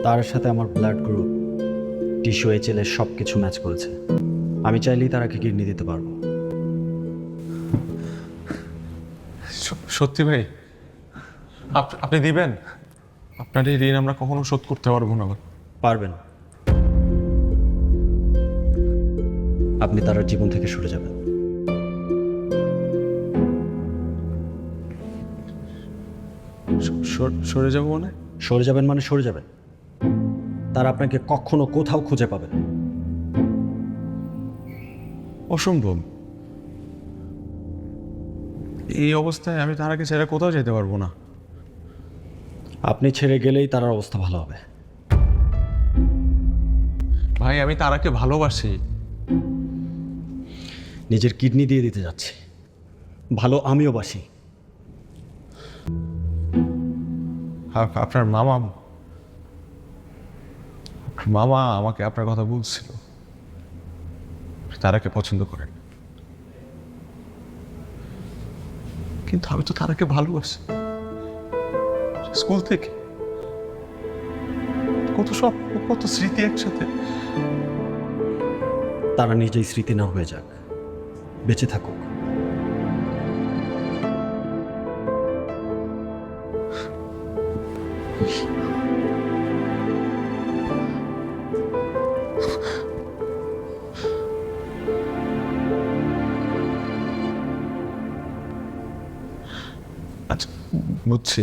তার সাথে আমার ব্লাড গ্রুপ, টিস্যু, HL সব কিছু ম্যাচ করেছে। আমি চাইলেই তারাকে কিডনি দিতে পারবো। সত্যি ভাই? আপনি দিবেন? আপনার এই ঋণ আমরা কখনো শোধ করতে পারবো না। পারবেন। আপনি তার জীবন থেকে সরে যাবেন। সরে যাবো মানে? সরে যাবেন মানে সরে যাবেন। তারা আপনাকে কখনো কোথাও খুঁজে পাবেন। অসম্ভব। এই অবস্থায় আমি তারাকে ছেড়ে কোথাও যেতে পারবো না। আপনি ছেড়ে গেলেই তার অবস্থা ভালো হবে। ভাই আমি তারাকে ভালোবাসি। নিজের কিডনি দিয়ে দিতে যাচ্ছি। ভালো আমিও বাসি। আপনার মামা মামা আমাকে আপনার কথা বলছিল, তারাকে পছন্দ করেন। কিন্তু আমি তো তারাকে ভালোবাসি স্কুল থেকে। কত স্মৃতি একসাথে। তারা নিজেই স্মৃতি না হয়ে যাক, বেঁচে থাকুক। আচ্ছা, বুঝছি।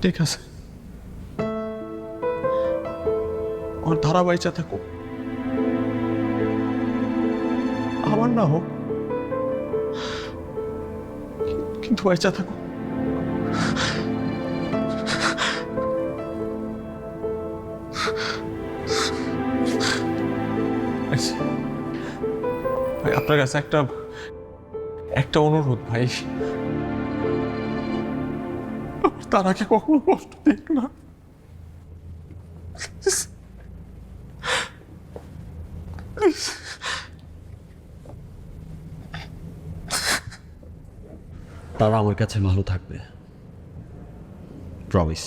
ঠিক আছে, আমার ধারা বাইচা থাকুক, আমার না হোক, কিন্তু বাইচা থাকুক। আচ্ছা, ভাই আপনার কাছে একটা অনুরোধ ভাই, তারাকে কখনো কষ্ট দিন না। তারা আমার কাছে ভালো থাকবে, প্রমিস।